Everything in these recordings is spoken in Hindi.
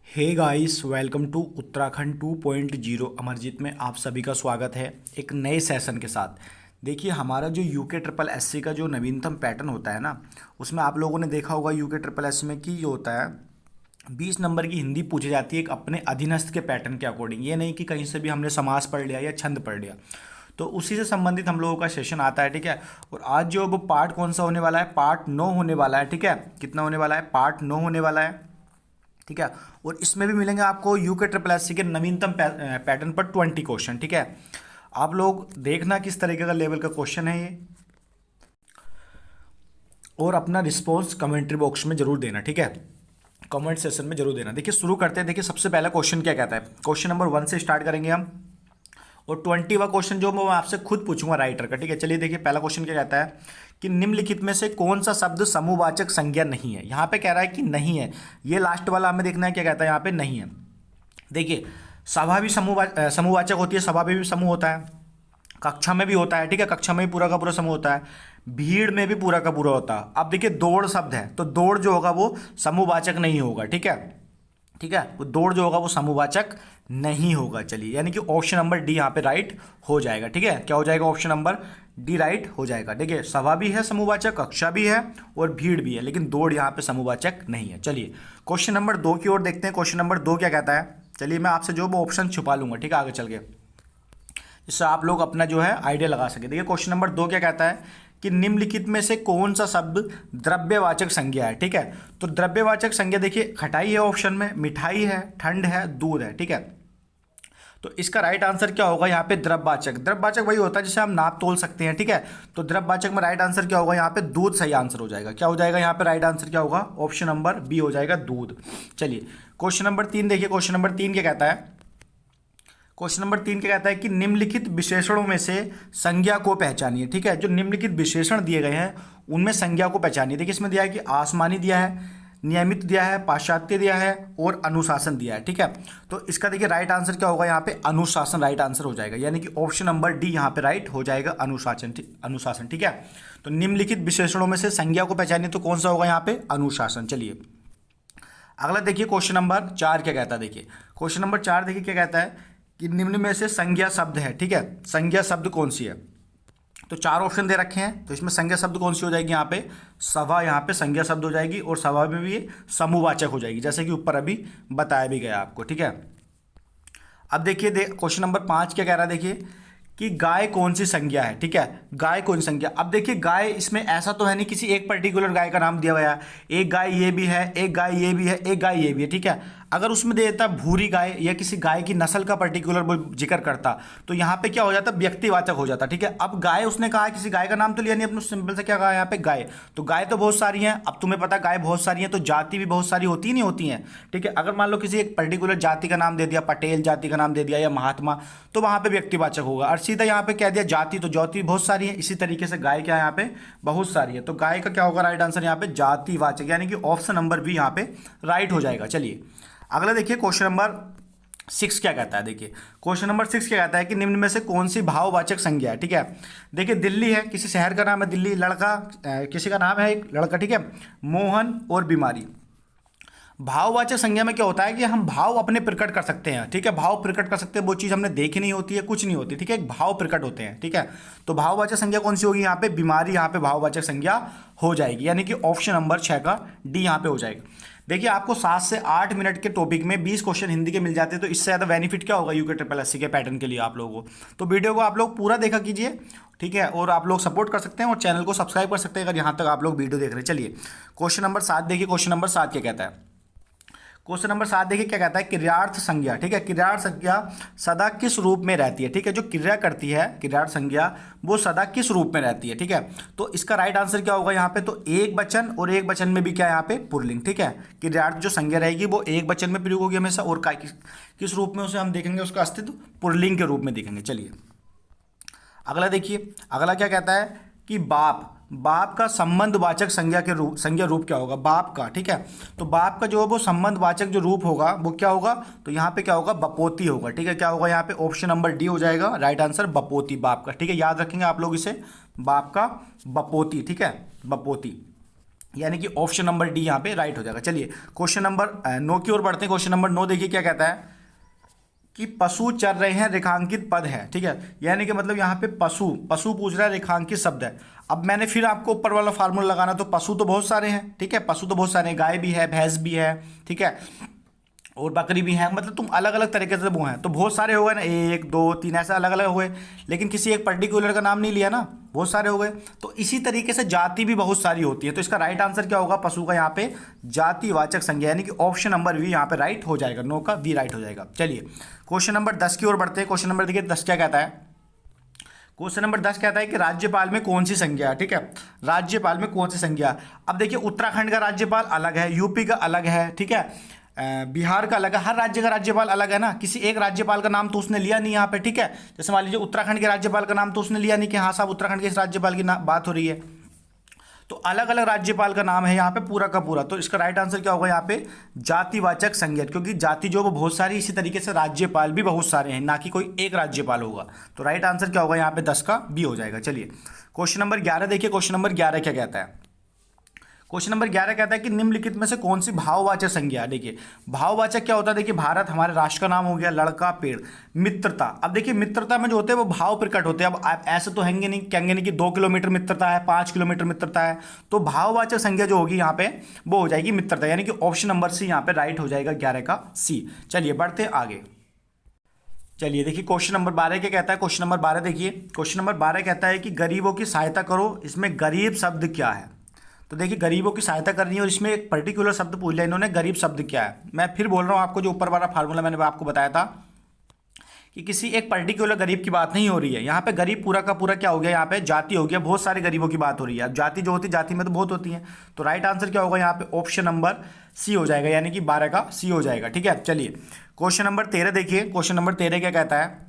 Hey guys, welcome to Uttarakhand 2.0 Amarjeet में आप सभी का स्वागत है एक नए सेशन के साथ। देखिए, हमारा जो यूके ट्रिपल एससी का जो नवीनतम पैटर्न होता है ना, उसमें आप लोगों ने देखा होगा यूके ट्रिपल एससी में कि ये होता है 20 नंबर की हिंदी पूछी जाती है एक अपने अधीनस्थ के पैटर्न के अकॉर्डिंग। ये नहीं कि कहीं से भी हमने समास पढ़ लिया या छंद पढ़ लिया। तो उसी से संबंधित हम लोगों का सेशन आता है, ठीक है। और आज जो वो पार्ट कौन सा होने वाला है, पार्ट 9 होने वाला है, ठीक है। कितना होने वाला है, पार्ट 9 होने वाला है, ठीक है। और इसमें भी मिलेंगे आपको यूके ट्रिपल एससी के नवीनतम पैटर्न पर 20 क्वेश्चन, ठीक है। आप लोग देखना किस तरीके का लेवल का क्वेश्चन है ये, और अपना रिस्पॉन्स कमेंट्री बॉक्स में जरूर देना, ठीक है। कमेंट सेशन में जरूर देना। देखिए, शुरू करते हैं। देखिए, सबसे पहला क्वेश्चन क्या कहता है, क्वेश्चन नंबर 1 से स्टार्ट करेंगे हम, और 20वां क्वेश्चन जो मैं आपसे खुद पूछूंगा राइटर का, ठीक है। चलिए देखिए, पहला क्वेश्चन क्या कहता है कि निम्नलिखित में से कौन सा शब्द समूहवाचक संज्ञा नहीं है। यहाँ पे कह रहा है कि नहीं है, ये लास्ट वाला हमें देखना है क्या कहता है, यहाँ पे नहीं है। देखिए, सभा भी समूहवाचक होती है, सभा में भी समूह होता है, कक्षा में भी होता है, ठीक है। कक्षा में भी पूरा का पूरा समूह होता है, भीड़ में भी पूरा का पूरा होता है। अब देखिए, दौड़ शब्द है तो दौड़ जो होगा वो समूहवाचक नहीं होगा, ठीक है, ठीक है। वो दौड़ जो होगा वो समूहवाचक नहीं होगा। चलिए, यानी कि ऑप्शन नंबर डी यहाँ पे राइट हो जाएगा, ठीक है। क्या हो जाएगा, ऑप्शन नंबर डी राइट हो जाएगा। देखिए, सभा भी है समूहवाचक, कक्षा भी है और भीड़ भी है, लेकिन दौड़ यहाँ पे समूहवाचक नहीं है। चलिए, क्वेश्चन नंबर 2 की ओर देखते हैं। क्वेश्चन नंबर 2 क्या कहता है, चलिए मैं आपसे जो वो ऑप्शन छुपा लूंगा, ठीक है, आगे चल के, इससे आप लोग अपना जो है आइडिया लगा सके। देखिए, क्वेश्चन नंबर 2 क्या कहता है कि निम्नलिखित में से कौन सा शब्द द्रव्यवाचक संज्ञा है, ठीक है। तो द्रव्यवाचक संज्ञा देखिए, खटाई है ऑप्शन में, मिठाई है, ठंड है, दूध है, ठीक है। तो इसका राइट आंसर क्या होगा यहाँ पे, द्रव्यवाचक। द्रव्यवाचक वही होता है जिसे हम नाप तोल सकते हैं, ठीक है। तो द्रव्यवाचक में राइट आंसर क्या होगा यहाँ पे, दूध सही आंसर हो जाएगा। क्या हो जाएगा यहाँ पे, राइट आंसर क्या होगा, ऑप्शन नंबर बी हो जाएगा, दूध। चलिए, क्वेश्चन नंबर 3 देखिए। क्वेश्चन नंबर 3 क्या कहता है, क्वेश्चन नंबर 3 क्या कहता है कि निम्नलिखित विशेषणों में से संज्ञा को पहचानिए, ठीक है। जो निम्नलिखित विशेषण दिए गए हैं उनमें संज्ञा को पहचानिए। देखिए, इसमें दिया है कि आसमानी दिया है, नियमित दिया है, पाश्चात्य दिया है और अनुशासन दिया है, ठीक है। तो इसका देखिए राइट आंसर क्या होगा यहाँ पे, अनुशासन राइट आंसर हो जाएगा, यानी कि ऑप्शन नंबर डी यहाँ पे राइट हो जाएगा, अनुशासन, अनुशासन, ठीक है। तो निम्नलिखित विशेषणों में से संज्ञा को पहचानिए, तो कौन सा होगा यहाँ पे, अनुशासन। चलिए, अगला देखिए, क्वेश्चन नंबर 4 क्या कहता है। देखिए, क्वेश्चन नंबर 4 देखिए क्या कहता है कि निम्न में से संज्ञा शब्द है, ठीक है। संज्ञा शब्द कौन सी है, तो 4 ऑप्शन दे रखे हैं, तो इसमें संज्ञा शब्द कौन सी हो जाएगी यहाँ पे, सभा यहाँ पे संज्ञा शब्द हो जाएगी, और सभा में भी ये समूहवाचक हो जाएगी, जैसे कि ऊपर अभी बताया भी गया आपको, ठीक है। अब देखिए, क्वेश्चन नंबर 5 क्या कह रहा है, देखिए कि गाय कौन सी संज्ञा है, ठीक है। गाय कौन सी संज्ञा, अब देखिए गाय, इसमें ऐसा तो है नहीं किसी एक पर्टिकुलर गाय का नाम दिया गया है, एक गाय ये भी है, एक गाय ये भी है, एक गाय ये भी है, ठीक है। अगर उसमें दे देता भूरी गाय या किसी गाय की नस्ल का पर्टिकुलर वो जिक्र करता, तो यहाँ पे क्या हो जाता, व्यक्तिवाचक हो जाता, ठीक है। अब गाय उसने कहा, किसी गाय का नाम तो लिया नहीं, अपने सिंपल से क्या कहा यहाँ पे, गाय। तो गाय तो बहुत सारी हैं, अब तुम्हें पता गाय बहुत सारी हैं, तो जाति भी बहुत सारी होती नहीं होती हैं, ठीक है। अगर मान लो किसी एक पर्टिकुलर जाति का नाम दे दिया, पटेल जाति का नाम दे दिया या महात्मा, तो वहाँ पे व्यक्तिवाचक होगा। और सीधा यहाँ पे कह दिया जाति, तो जाति बहुत सारी है, इसी तरीके से गाय क्या है यहाँ पे, बहुत सारी है। तो गाय का क्या होगा राइट आंसर यहाँ पे, जातिवाचक, यानी कि ऑप्शन नंबर बी यहाँ पे राइट हो जाएगा। चलिए, अगला देखिए, क्वेश्चन नंबर 6 क्या कहता है। देखिए, क्वेश्चन नंबर 6 क्या कहता है कि निम्न में से कौन सी भाववाचक संज्ञा है, ठीक है। देखिए, दिल्ली है, किसी शहर का नाम है दिल्ली, लड़का किसी का नाम है एक लड़का, ठीक है, मोहन और बीमारी। भाववाचक संज्ञा में क्या होता है कि हम भाव अपने प्रकट कर सकते हैं, ठीक है। भाव प्रकट कर सकते हैं, वो चीज़ हमने देखी नहीं होती है, कुछ नहीं होती, ठीक है, एक भाव प्रकट होते हैं, ठीक है। तो भाववाचक संज्ञा कौन सी होगी यहाँ पे, बीमारी यहाँ पे भाववाचक संज्ञा हो जाएगी, यानी कि ऑप्शन नंबर 6 का डी यहाँ पे हो जाएगा। देखिए, आपको 7 से 8 मिनट के टॉपिक में 20 क्वेश्चन हिंदी के मिल जाते हैं, तो इससे ज़्यादा बेनिफिट क्या होगा यूके ट्रिपल एससी के पैटर्न के लिए आप लोगों को। तो वीडियो को आप लोग पूरा देखा कीजिए, ठीक है, और आप लोग सपोर्ट कर सकते हैं और चैनल को सब्सक्राइब कर सकते हैं अगर यहाँ तक आप लोग वीडियो देख रहे हैं। चलिए, क्वेश्चन नंबर 7 देखिए। क्वेश्चन नंबर 7 क्या कहता है, क्वेश्चन नंबर 7 देखिए क्या कहता है, क्रियार्थ संज्ञा, ठीक है। क्रियार्थ संज्ञा सदा किस रूप में रहती है, ठीक है। जो क्रिया करती है क्रियार्थ संज्ञा, वो सदा किस रूप में रहती है, ठीक है। तो इसका राइट आंसर क्या होगा यहाँ पे, तो एक वचन, और एक वचन में भी क्या है यहाँ पे, पुल्लिंग, ठीक है। क्रियार्थ जो संज्ञा रहेगी वो एक वचन में प्रयोग होगी हमेशा, और किस रूप में उसे हम देखेंगे, उसका अस्तित्व पुल्लिंग के रूप में देखेंगे। चलिए, अगला देखिए, अगला क्या कहता है कि बाप, बाप का संबंधवाचक संज्ञा रूप क्या होगा, बाप का, ठीक है। तो बाप का जो है वो संबंधवाचक जो रूप होगा वो क्या होगा, तो यहाँ पे क्या होगा, बपोती होगा, ठीक है। क्या होगा यहाँ पे, ऑप्शन नंबर डी हो जाएगा राइट आंसर, बपोती, बाप का, ठीक है। याद रखेंगे आप लोग इसे, बाप का बपोती, ठीक है, बपोती। यानी कि ऑप्शन नंबर डी यहाँ पे राइट हो जाएगा। चलिए क्वेश्चन नंबर 9 की ओर बढ़ते हैं। क्वेश्चन नंबर 9 देखिए क्या कहता है कि पशु चर रहे हैं, रेखांकित पद है, ठीक है। यानी कि मतलब यहाँ पे पशु पशु पूछ रहा है, रेखांकित शब्द है। अब मैंने फिर आपको ऊपर वाला फार्मूला लगाना, तो पशु तो बहुत सारे हैं, ठीक है, पशु तो बहुत सारे हैं, गाय भी है, भैंस भी है, ठीक है, और बकरी भी है, मतलब तुम अलग अलग तरीके से वो हैं, तो बहुत सारे हो गए ना, 1 2 3 ऐसे अलग अलग हो गए, लेकिन किसी एक पर्टिकुलर का नाम नहीं लिया ना, बहुत सारे हो गए। तो इसी तरीके से जाति भी बहुत सारी होती है, तो इसका राइट आंसर क्या होगा पशु का यहाँ पे जातिवाचक संज्ञा, यानी कि ऑप्शन नंबर वी यहाँ पे राइट हो जाएगा, नो का वी राइट हो जाएगा। चलिए क्वेश्चन नंबर 10 की ओर बढ़ते हैं। क्वेश्चन नंबर देखिए 10 क्या कहता है। क्वेश्चन नंबर 10 कहता है कि राज्यपाल में कौन सी संज्ञा है, ठीक है, राज्यपाल में कौन सी संज्ञा। अब देखिए उत्तराखंड का राज्यपाल अलग है, यूपी का अलग है, ठीक है, बिहार का अलग है, हर राज्य का राज्यपाल अलग है ना, किसी एक राज्यपाल का नाम तो उसने लिया नहीं यहाँ पे, ठीक है। जैसे मान लीजिए उत्तराखंड के राज्यपाल का नाम तो उसने लिया नहीं कि हाँ साहब उत्तराखंड के इस राज्यपाल की बात हो रही है, तो अलग अलग राज्यपाल का नाम है यहाँ पे पूरा का पूरा। तो इसका राइट आंसर क्या होगा यहाँ पे जातिवाचक संज्ञा, क्योंकि जाति जो वो बहुत सारी, इसी तरीके से राज्यपाल भी बहुत सारे हैं, ना कि कोई एक राज्यपाल होगा। तो राइट आंसर क्या होगा यहाँ पे 10 का बी हो जाएगा। चलिए क्वेश्चन नंबर 11 देखिए। क्वेश्चन नंबर 11 क्या कहता है। क्वेश्चन नंबर 11 कहता है कि निम्नलिखित में से कौन सी भाववाचक संज्ञा है। देखिए भाववाचक क्या होता है, देखिए भारत हमारे राष्ट्र का नाम हो गया, लड़का पेड़, मित्रता। अब देखिए मित्रता में जो होते हैं वो भाव प्रकट होते हैं। अब आप ऐसे तो हैंगे नहीं, कहेंगे नहीं कि 2 किलोमीटर मित्रता है, 5 किलोमीटर मित्रता है, तो भाववाचक संज्ञा जो होगी यहाँ पे वो हो जाएगी मित्रता, यानी कि ऑप्शन नंबर सी यहाँ पे राइट हो जाएगा 11 का सी। चलिए बढ़ते आगे। चलिए देखिए क्वेश्चन नंबर 12 क्या कहता है। क्वेश्चन नंबर 12 देखिए, क्वेश्चन नंबर 12 कहता है कि गरीबों की सहायता करो, इसमें गरीब शब्द क्या है। तो देखिए गरीबों की सहायता करनी है और इसमें एक पर्टिकुलर शब्द पूछ लिया इन्होंने, गरीब शब्द क्या है। मैं फिर बोल रहा हूँ आपको, जो ऊपर वाला फार्मूला मैंने आपको बताया था कि किसी एक पर्टिकुलर गरीब की बात नहीं हो रही है, यहाँ पे गरीब पूरा का पूरा क्या हो गया, यहाँ पे जाति हो गया, बहुत सारे गरीबों की बात हो रही है। अब जाति जो होती है, जाति में तो बहुत होती है, तो राइट आंसर क्या होगा यहाँ पे ऑप्शन नंबर सी हो जाएगा, यानी कि 12 का सी हो जाएगा, ठीक है। चलिए क्वेश्चन नंबर 13 देखिए। क्वेश्चन नंबर 13 क्या कहता है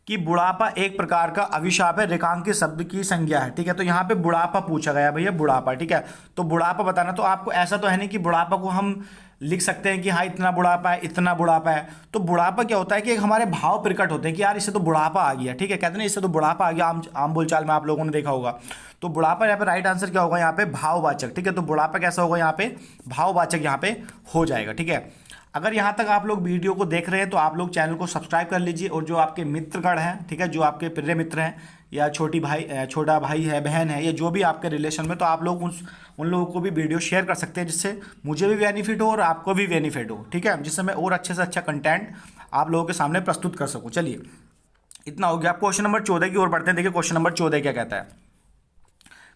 कि बुढ़ापा एक प्रकार का अभिशाप है, रेखांकित शब्द की संज्ञा है, ठीक है। तो यहाँ पे बुढ़ापा पूछा गया भैया, बुढ़ापा, ठीक है। तो बुढ़ापा बताना, तो आपको ऐसा तो है नहीं कि बुढ़ापा को हम लिख सकते हैं कि हाँ इतना बुढ़ापा है, इतना बुढ़ापा है। तो बुढ़ापा क्या होता है कि एक हमारे भाव प्रकट होते हैं कि यार इससे तो बुढ़ापा आ गया, ठीक है, कहते हैं इससे तो बुढ़ापा आ गया, आम बोलचाल में आप लोगों ने देखा होगा। तो बुढ़ापा यहाँ पे राइट आंसर क्या होगा यहाँ पे भाववाचक, ठीक है। तो बुढ़ापा कैसा होगा यहाँ पे भाववाचक यहाँ पे हो जाएगा, ठीक है। अगर यहाँ तक आप लोग वीडियो को देख रहे हैं तो आप लोग चैनल को सब्सक्राइब कर लीजिए, और जो आपके मित्रगण हैं, ठीक है, जो आपके प्रिय मित्र हैं या छोटा भाई है, बहन है, या जो भी आपके रिलेशन में, तो आप लोग उन लोगों को भी वीडियो शेयर कर सकते हैं, जिससे मुझे भी बेनिफिट हो और आपको भी बेनिफिट हो, ठीक है, जिससे मैं और अच्छे से अच्छा कंटेंट आप लोगों के सामने प्रस्तुत कर सकूँ। चलिए इतना हो गया। आप क्वेश्चन नंबर 14 की ओर बढ़ते हैं। देखिए क्वेश्चन नंबर 14 क्या कहता है।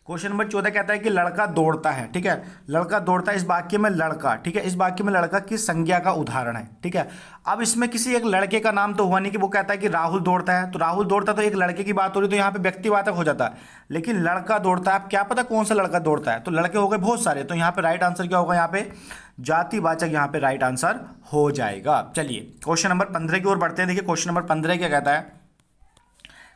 क्वेश्चन नंबर 14 कहता है कि लड़का दौड़ता है, ठीक है, लड़का दौड़ता है, इस वाक्य में लड़का, ठीक है, इस वाक्य में लड़का किस संज्ञा का उदाहरण है, ठीक है। अब इसमें किसी एक लड़के का नाम तो हुआ नहीं कि वो कहता है कि राहुल दौड़ता है, तो राहुल दौड़ता तो एक लड़के की बात हो रही, तो यहाँ पे व्यक्तिवाचक हो जाता है, लेकिन लड़का दौड़ता है, अब क्या पता कौन सा लड़का दौड़ता है, तो लड़के हो गए बहुत सारे, तो यहाँ पे राइट आंसर क्या होगा, यहाँ पे जातिवाचक यहाँ पे राइट आंसर हो जाएगा। चलिए क्वेश्चन नंबर 15 की ओर बढ़ते हैं। देखिए क्वेश्चन नंबर 15 क्या कहता है।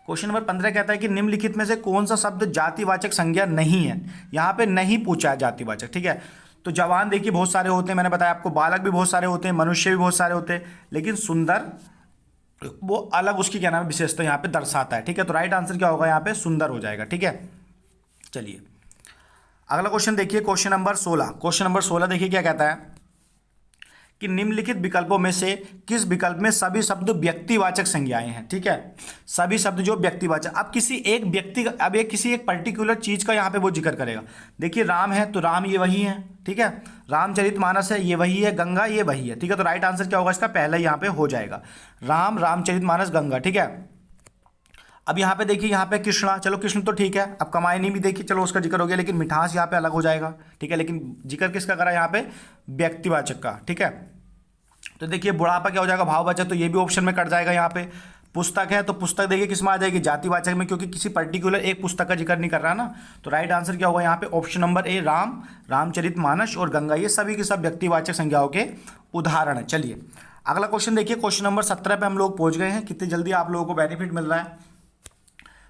क्वेश्चन नंबर 15 कहता है कि निम्नलिखित में से कौन सा शब्द जातिवाचक संज्ञा नहीं है। यहाँ पे नहीं पूछा है जातिवाचक, ठीक है। तो जवान देखिए बहुत सारे होते हैं, मैंने बताया आपको, बालक भी बहुत सारे होते हैं, मनुष्य भी बहुत सारे होते हैं, लेकिन सुंदर वो अलग उसकी क्या नाम है विशेषता यहाँ पे दर्शाता है, ठीक है। तो राइट आंसर क्या होगा यहाँ पे सुंदर हो जाएगा, ठीक है। चलिए अगला क्वेश्चन देखिए, क्वेश्चन नंबर 16। क्वेश्चन नंबर 16 देखिए क्या कहता है कि निम्नलिखित विकल्पों में से किस विकल्प में सभी शब्द व्यक्तिवाचक संज्ञाएं हैं, ठीक है, सभी शब्द जो व्यक्तिवाचक। अब किसी एक व्यक्ति का, अब एक किसी एक पर्टिकुलर चीज का यहाँ पे वो जिक्र करेगा। देखिए राम है तो राम ये वही है, ठीक है, रामचरितमानस है ये वही है, गंगा ये वही है, ठीक है। तो राइट आंसर क्या होगा इसका, पहला यहाँ पे हो जाएगा राम, रामचरितमानस, गंगा, ठीक है। अब यहाँ पे देखिए, यहाँ पे कृष्णा, चलो कृष्ण तो ठीक है, अब कमायनी भी देखिए, चलो उसका जिक्र हो गया, लेकिन मिठास यहाँ पे अलग हो जाएगा, ठीक है। लेकिन जिक्र किसका करा यहाँ पे, व्यक्तिवाचक का, ठीक है। तो देखिए बुढ़ापा क्या हो जाएगा, भाववाचक, तो ये भी ऑप्शन में कट जाएगा। यहाँ पे पुस्तक है तो पुस्तक देखिए किस में आ जाएगी, जातिवाचक में, क्योंकि किसी पर्टिकुलर एक पुस्तक का जिक्र नहीं कर रहा ना। तो राइट आंसर क्या होगा यहाँ पे option number A Ram, Ramcharitmanas और गंगा, ये सभी के सब व्यक्तिवाचक संज्ञाओं के उदाहरण है। चलिए अगला क्वेश्चन देखिए, क्वेश्चन नंबर 17 पे हम लोग पहुंच गए हैं, कितनी जल्दी आप लोगों को बेनिफिट मिल रहा है।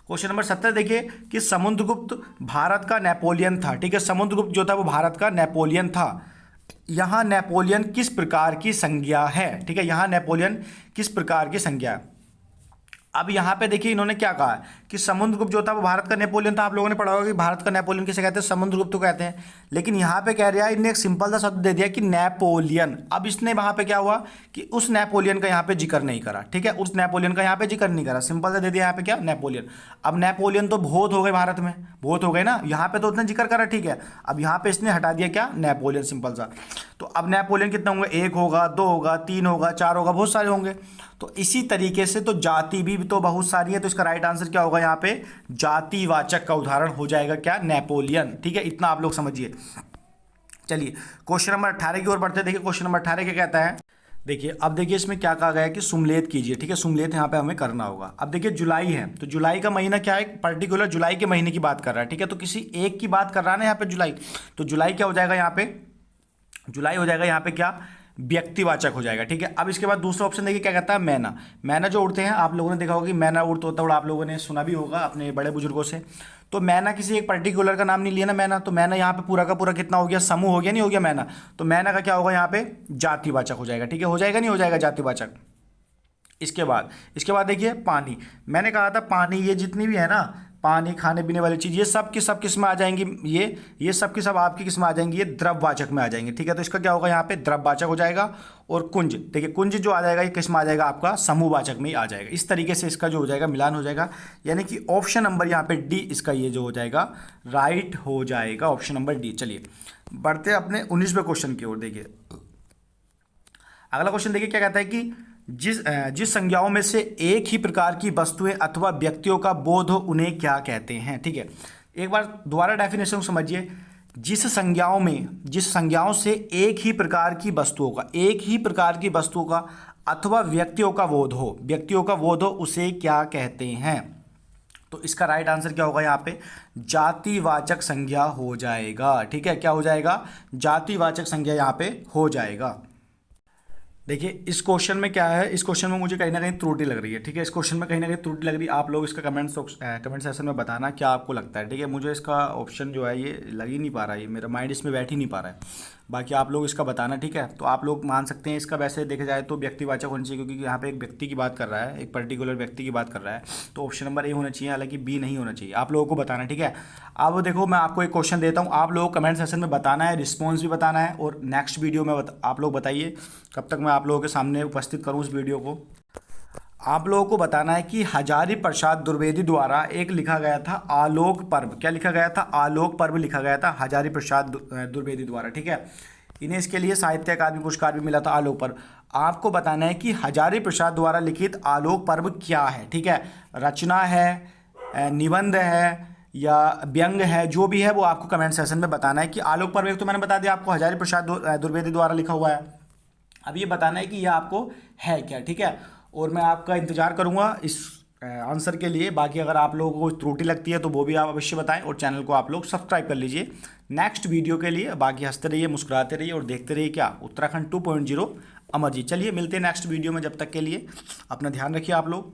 क्वेश्चन नंबर 17 देखिए कि समुद्रगुप्त भारत का नेपोलियन था, ठीक है, समुद्रगुप्त जो था वो भारत का नेपोलियन था। यहाँ नेपोलियन किस प्रकार की संज्ञा है, ठीक है, यहाँ नेपोलियन किस प्रकार की संज्ञा है। अब यहाँ पे देखिए इन्होंने क्या कहा है कि समुद्रगुप्त जो था वो भारत का नेपोलियन था। आप लोगों ने पढ़ा होगा कि भारत का नेपोलियन किसे कहते हैं, समुद्रगुप्त को कहते हैं। लेकिन यहाँ पे कह रहा है, इन्हें एक सिंपल सा शब्द दे दिया कि नेपोलियन। अब इसने वहाँ पे क्या हुआ कि उस नेपोलियन का यहाँ पे जिक्र नहीं करा, ठीक है, उस नेपोलियन का यहाँ पे जिक्र नहीं करा, सिंपल सा दे दिया यहाँ पे क्या, नेपोलियन। अब नेपोलियन तो बहुत हो गए भारत में, बहुत हो गए ना, यहाँ पे तो उसने जिक्र करा, ठीक है। अब यहाँ पे इसने हटा दिया क्या, नेपोलियन, सिंपल सा। तो अब नेपोलियन कितना होंगे, 1 होगा, 2 होगा, 3 होगा, 4 होगा, बहुत सारे होंगे। तो इसी तरीके से तो जाति भी तो बहुत सारी है, तो इसका राइट आंसर क्या होगा यहाँ पे, जातिवाचक का उदाहरण हो जाएगा क्या, नेपोलियन। ठीक है, इतना आप लोग समझिए। चलिए क्वेश्चन नंबर 18 की ओर बढ़ते हैं। देखिए क्वेश्चन नंबर 18 क्या कहता है। देखिए अब देखिए इसमें क्या कहा गया है कि सुमलेत कीजिए, ठीक है, सुमलेत यहाँ पे हमें करना होगा। अब देखिए जुलाई है, तो जुलाई का महीना क्या है, पर्टिकुलर जुलाई के महीने की बात कर रहा है, ठीक है, तो किसी एक की बात कर रहा है ना यहाँ पे जुलाई, तो जुलाई क्या हो जाएगा यहाँ पे, जुलाई हो जाएगा यहाँ पे क्या, व्यक्तिवाचक हो जाएगा, ठीक है। अब इसके बाद दूसरा ऑप्शन देखिए क्या कहता है, मैना। मैना जो उड़ते हैं, आप लोगों ने देखा होगा कि मैना उड़ता होता उड़ा, आप लोगों ने सुना भी होगा अपने बड़े बुजुर्गों से। तो मैना किसी एक पर्टिकुलर का नाम नहीं लिया ना, मैना, तो मैना यहाँ पे पूरा का पूरा कितना हो गया, समूह हो गया, नहीं हो गया मैना। तो मैना का क्या होगा यहाँ पे, जातिवाचक हो जाएगा, ठीक है, हो जाएगा नहीं हो जाएगा, जातिवाचक। इसके बाद देखिए पानी। मैंने कहा था पानी, ये जितनी भी है ना, पानी, खाने पीने वाली चीज़, ये सब की सब किस में आ जाएंगी, ये सब की सब आपकी किस में आ जाएंगी, ये द्रववाचक में आ जाएंगे, ठीक है। तो इसका क्या होगा यहाँ पे, द्रववाचक हो जाएगा। और कुंज, देखिए कुंज जो आ जाएगा ये किस में आ जाएगा, आपका समूहवाचक में ही आ जाएगा। इस तरीके से इसका जो हो जाएगा मिलान हो जाएगा, यानी कि ऑप्शन नंबर यहाँ पे डी इसका ये जो हो जाएगा राइट हो जाएगा, ऑप्शन नंबर डी। चलिए बढ़ते हैं अपने 19वें क्वेश्चन की ओर। देखिए अगला क्वेश्चन देखिए क्या कहता है कि जिस संज्ञाओं में से एक ही प्रकार की वस्तुएं अथवा व्यक्तियों का बोध हो उन्हें क्या कहते हैं, ठीक है। एक बार दोबारा डेफिनेशन समझिए। जिस संज्ञाओं से एक ही प्रकार की वस्तुओं का अथवा व्यक्तियों का बोध हो उसे क्या कहते हैं। तो इसका राइट आंसर क्या होगा यहाँ पे, जातिवाचक संज्ञा हो जाएगा, ठीक है, क्या हो जाएगा, जातिवाचक संज्ञा यहाँ पे हो जाएगा। देखिए इस क्वेश्चन में क्या है, इस क्वेश्चन में मुझे कहीं ना कहीं त्रुटि लग रही है, ठीक है, इस क्वेश्चन में कहीं ना कहीं त्रुटि लग रही है। आप लोग इसका कमेंट सेक्शन में बताना क्या आपको लगता है, ठीक है। मुझे इसका ऑप्शन जो है ये लग ही नहीं पा रहा है, मेरा माइंड इसमें बैठ ही नहीं पा रहा है। बाकी आप लोग इसका बताना, ठीक है। तो आप लोग मान सकते हैं इसका, वैसे देखा जाए तो व्यक्तिवाचक होना चाहिए, क्योंकि यहाँ पे एक व्यक्ति की बात कर रहा है, एक पर्टिकुलर व्यक्ति की बात कर रहा है, तो ऑप्शन नंबर ए होना चाहिए, हालांकि बी नहीं होना चाहिए। आप लोगों को बताना, ठीक है। अब देखो मैं आपको एक क्वेश्चन देता हूँ, आप लोगों को कमेंट सेक्शन में बताना है, रिस्पॉन्स भी बताना है, और नेक्स्ट वीडियो में आप लोग बताइए कब तक मैं आप लोगों के सामने उपस्थित करूँ उस वीडियो को। आप लोगों को बताना है कि हजारी प्रसाद द्विवेदी द्वारा एक लिखा गया था आलोक पर्व, क्या लिखा गया था, आलोक पर्व लिखा गया था हजारी प्रसाद द्विवेदी द्वारा, ठीक है। इन्हें इसके लिए साहित्य अकादमी पुरस्कार भी मिला था, आलोक पर्व। आपको बताना है कि हजारी प्रसाद द्वारा लिखित आलोक पर्व क्या है, ठीक है, रचना है, निबंध है या व्यंग है, जो भी है वो आपको कमेंट सेक्शन में बताना है कि आलोक पर्व एक तो मैंने बता दिया आपको हजारी प्रसाद द्विवेदी द्वारा लिखा हुआ है। अब ये बताना है कि यह आपको है क्या, ठीक है। और मैं आपका इंतजार करूंगा इस आंसर के लिए। बाकी अगर आप लोगों को त्रुटि लगती है तो वो भी आप अवश्य बताएं, और चैनल को आप लोग सब्सक्राइब कर लीजिए नेक्स्ट वीडियो के लिए। बाकी हंसते रहिए, मुस्कुराते रहिए और देखते रहिए क्या, उत्तराखंड 2.0 अमरजीत। चलिए मिलते हैं नेक्स्ट वीडियो में, जब तक के लिए अपना ध्यान रखिए आप लोग।